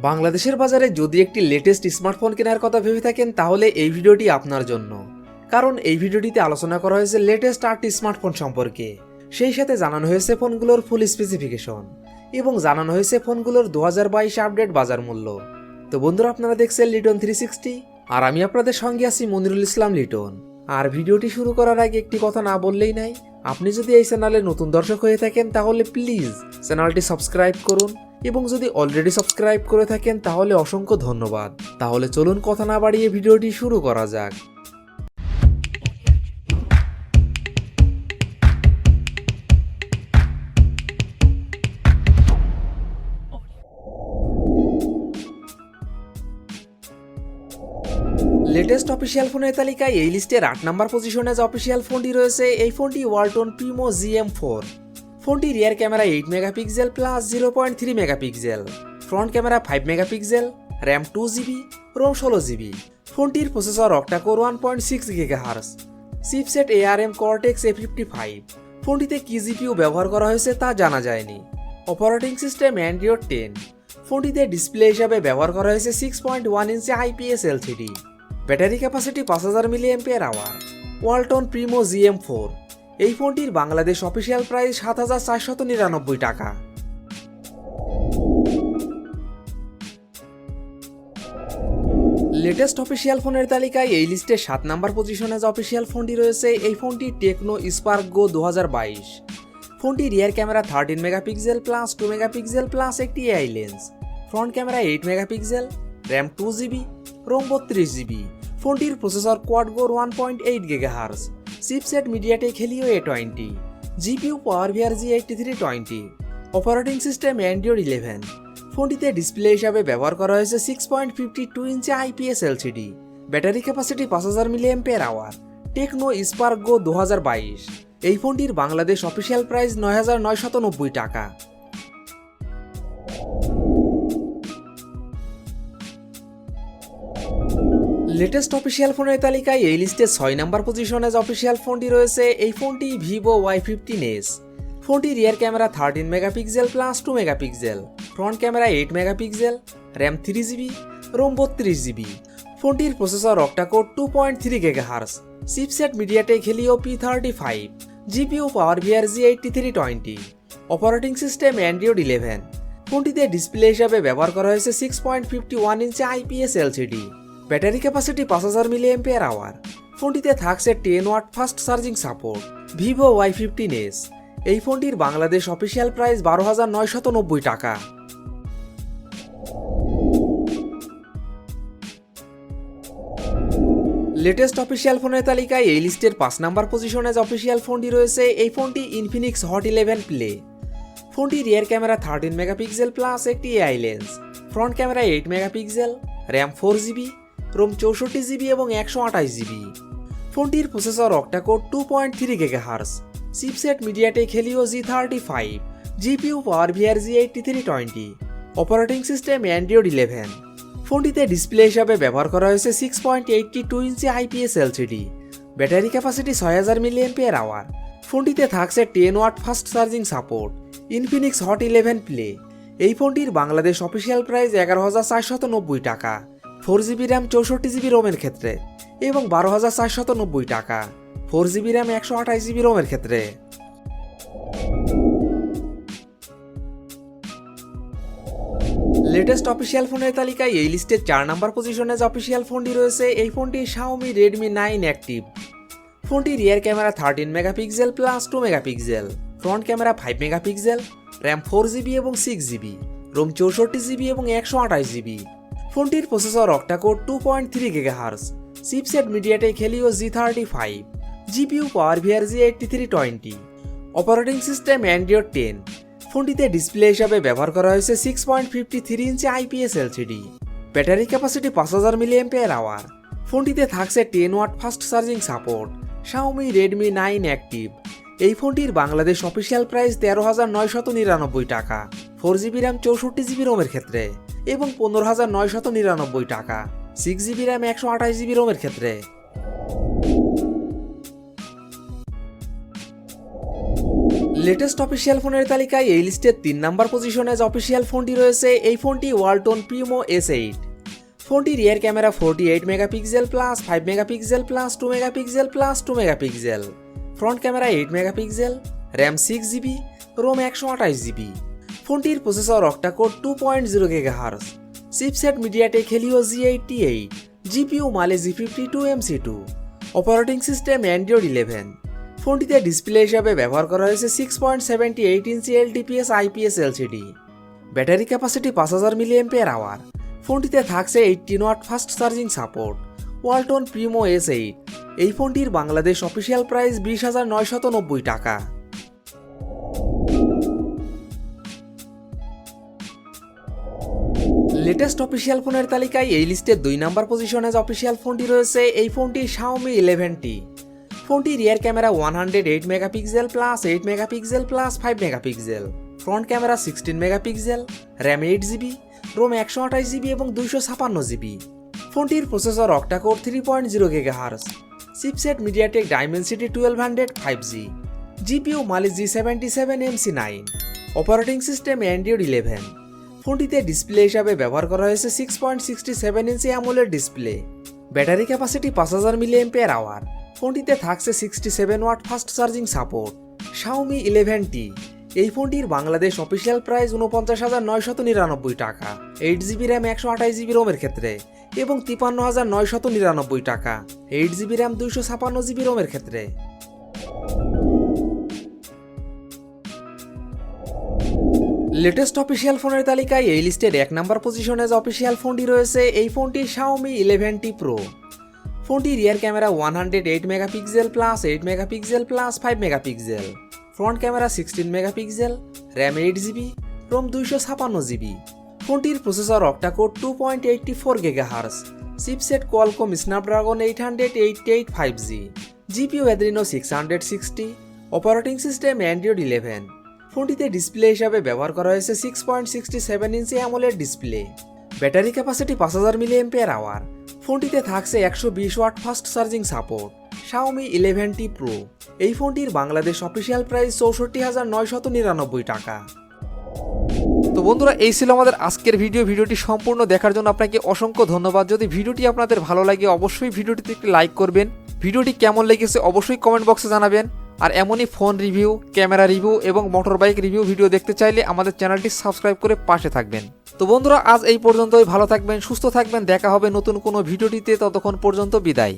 বাংলাদেশের বাজারে যদি একটি লেটেস্ট স্মার্টফোন কেনার কথা ভেবে থাকেন তাহলে এই ভিডিওটি আপনার জন্য। কারণ এই ভিডিওটিতে আলোচনা করা হয়েছে লেটেস্ট 8টি স্মার্টফোন সম্পর্কে। সেই সাথে জানানো হয়েছে ফোনগুলোর ফুল স্পেসিফিকেশন এবং জানানো হয়েছে ফোনগুলোর 2022 আপডেট বাজার মূল্য। তো বন্ধুরা, আপনারা দেখছেন লিটন 360 আর আমি আপনাদের সঙ্গে আছি মনিরুল ইসলাম লিটন। আর ভিডিওটি শুরু করার আগে একটি কথা না বললেই নাই, আপনি যদি এই চ্যানেলে নতুন দর্শক হয়ে থাকেন তাহলে প্লিজ চ্যানেলটি সাবস্ক্রাইব করুন এবং যদি অলরেডি সাবস্ক্রাইব করে থাকেন তাহলে অসংখ্য ধন্যবাদ। তাহলে চলুন কথা না বাড়িয়ে ভিডিওটি শুরু করা যাক। লেটেস্ট অফিসিয়াল ফোনের তালিকায় এই লিস্টের 8 নম্বর পজিশনে যে অফিসিয়াল ফোনটি রয়েছে এই ফোনটি ওয়ালটন প্রিমো GM4। ফোনটি rear camera 8 megapixel plus 0.3 megapixel, front camera 5 megapixel, RAM 2GB, ROM 16GB। ফোনটির processor octacore 1.6 GHz, chipset ARM Cortex A55। ফোনটিতে কি জিপিইউ ব্যবহার করা হয়েছে তা জানা যায়নি। Operating system Android 10। ফোনটিতে ডিসপ্লে হিসাবে ব্যবহার করা হয়েছে 6.1 ইঞ্চি IPS LCD। Battery capacity 5000 mAh। Walton Primo GM4। এই ফোনটির বাংলাদেশ অফিসিয়াল প্রাইস 7499 টাকা। লেটেস্ট অফিসিয়াল ফোনের তালিকায় এই লিস্টে 7 নম্বর পজিশনে যে অফিসিয়াল ফোনটি রয়েছে এই ফোনটি টেকনো স্পার্ক গো 2022। ফোনটি rear camera 13 megapixel plus 2 megapixel plus একটি AI lens, front camera 8 megapixel, RAM 2GB, ROM 32GB। ফোনটির processor quad core 1.8 GHz, chipset MediaTek Helio A20, GPU power G8320, operating system Android 11। ফোনটিতে display হিসাবে ব্যবহার করা হয়েছে 6.52 inch IPS LCD। Battery capacity 5000 mAh। Tecno Spark গো 2022। এই ফোনটির Bangladesh official price 9990 টাকা। Latest official ফোনের তালিকায় এই লিস্টে 6 নম্বর পজিশনে যে অফিসিয়াল ফোনটি রয়েছে এই ফোনটি ভিভো Y15s। ফোনটি rear camera 13 megapixel plus 2 megapixel, front camera 8 megapixel, RAM 3GB, ROM 32GB। ফোনটির processor octa core 2.3 GHz, chipset MediaTek Helio P35, GPU power G8320, operating system Android 11। ফোনটিতে ডিসপ্লে হিসাবে ব্যবহার করা হয়েছে 6.51 inch IPS LCD। Battery capacity 5000 mAh। ফোনটিতে থাকছে 10 watt fast charging support. Vivo Y15s। এই ফোনটির বাংলাদেশ অফিসিয়াল প্রাইস 12990 টাকা। লেটেস্ট অফিসিয়াল ফোনের তালিকায় এই লিস্টের 5 নম্বর পজিশনে যে অফিসিয়াল ফোনটি রয়েছে এই ফোনটি ইনফিনিক্স হট 11 প্লে। ফোনটি রিয়ার ক্যামেরা 13 মেগাপিক্সেল প্লাস একটি AI lens, front camera 8 megapixel, RAM 4GB, ROM 64GB এবং 128GB। ফোনটির processor octa core 2.3 GHz, chipset MediaTek Helio G35, GPU power G8320, operating system Android 11। ফোনটিতে display হিসাবে ব্যবহার করা হয়েছে 6.82 inch IPS LCD। Battery capacity 6000 mAh। ফোনটিতে থাকছে 10 watt fast charging support. Infinix hot 11 play. এই ফোনটির বাংলাদেশ অফিসিয়াল প্রাইস 11490 টাকা 4GB র্যাম 64GB রোমের ক্ষেত্রে এবং 12490 টাকা 4GB র্যাম 128GB রোমের ক্ষেত্রে। লেটেস্ট অফিসিয়াল ফোনের তালিকায় এই লিস্টের 4 নম্বর পজিশনে যে অফিসিয়াল ফোনটি রয়েছে এই ফোনটি Xiaomi Redmi 9 অ্যাক্টিভ। ফোনটি rear camera 13 megapixel plus 2 megapixel, front camera 5 megapixel, RAM 4GB এবং 6GB, রোম 64GB এবং 128GB। ফোনটির processor octa core 2.3 GHz, chipset MediaTek Helio G35, GPU power G8320, operating system Android 10। ফোনটিতে display হিসাবে ব্যবহার করা হয়েছে 6.53 inch IPS LCD। Battery capacity 5000 mAh। ফোনটিতে থাকছে 10 watt fast charging support. Xiaomi Redmi 9 active. এই ফোনটির বাংলাদেশ অফিসিয়াল প্রাইস 13999 টাকা 4GB র্যাম 64GB রোমের ক্ষেত্রে এবং 15999 টাকা 6GB র্যাম 128GB রোমের ক্ষেত্রে। লেটেস্ট অফিসিয়াল ফোনের তালিকায় এই লিস্টের 3 নাম্বার পজিশনে যে অফিসিয়াল ফোনটি রয়েছে এই ফোনটি ওয়ালটন প্রিমো S8। ফোনটি rear camera 48 megapixel plus 5 megapixel plus 2 megapixel plus 2 megapixel, front camera 8 megapixel, RAM 6GB, ROM 128GB। ফোনটির processor octacore 2.0 GHz, chipset MediaTek Helio G88, GPU Mali G52 MC2, operating system Android 11। ফোনটিতে display হিসাবে ব্যবহার করা হয়েছে 6.78 inch LTPS IPS LCD। Battery capacity 5000 mAh। ফোনটিতে থাকছে 18 watt fast charging support. Walton Primo S8। এই ফোনটির বাংলাদেশ অফিসিয়াল প্রাইস 20,990 টাকা। লেটেস্ট অফিসিয়াল ফোনের তালিকায় এই লিস্টের 2 নাম্বার পজিশনে যে অফিসিয়াল ফোনটি রয়েছে এই ফোনটি Xiaomi 11T। ফোনটি rear camera 108 megapixel plus 8 megapixel plus 5 megapixel, front camera 16 megapixel, RAM 8GB, ROM 128GB এবং 256GB। ফোনটির processor octacore 3.0 GHz, chipset MediaTek Dimensity 1200 5G, GPU Mali G77 MC9, operating system Android 11। ফোনটিতে display হিসাবে ব্যবহার করা হয়েছে 6.67 inch AMOLED display. Battery capacity 5000 mAh। ফোনটিতে থাকছে 67 watt fast charging support. Xiaomi 11T। এই ফোনটির বাংলাদেশ অফিসিয়াল প্রাইস 49,999 টাকা 8GB র্যাম 128GB রোমের ক্ষেত্রে এবং 53,999 টাকা 8GB র্যাম 256GB রোমের ক্ষেত্রে। লেটেস্ট অফিসিয়াল ফোনের তালিকায় এই লিস্টের 1 নাম্বার পজিশনে যে অফিসিয়াল ফোনটি রয়েছে এই ফোনটি Xiaomi 11T Pro। ফোনটি rear camera 108 megapixel plus 8 megapixel plus 5 megapixel, front camera 16 megapixel, RAM 8GB, ROM 256GB। ফোনটির processor octa core 2.84 GHz, chipset Qualcomm Snapdragon 888 5G, GPU Adreno 660, operating system Android 11। ফোনটিতে display হিসাবে ব্যবহার করা হয়েছে 6.67 inch AMOLED display. Battery capacity 5000 mAh। ফোনটিতে থাকছে 120 watt fast charging support. Xiaomi 11T Pro। এই ফোনটির বাংলাদেশ অফিসিয়াল প্রাইস 64,999 টাকা। তো বন্ধুরা, এই ছিল আমাদের আজকের ভিডিওটি সম্পূর্ণ দেখার জন্য আপনাকে অসংখ্য ধন্যবাদ। যদি ভিডিওটি আপনাদের ভালো লাগে অবশ্যই ভিডিওটিতে একটি লাইক করবেন। ভিডিওটি কেমন লেগেছে অবশ্যই কমেন্ট বক্সে জানাবেন। আর এমনই ফোন রিভিউ, ক্যামেরা রিভিউ এবং মোটর বাইক রিভিউ ভিডিও দেখতে চাইলে আমাদের চ্যানেলটি সাবস্ক্রাইব করে পাশে থাকবেন। তো বন্ধুরা, আজ এই পর্যন্তই। ভালো থাকবেন, সুস্থ থাকবেন। দেখা হবে নতুন কোনো ভিডিওটিতে। ততক্ষণ পর্যন্ত বিদায়।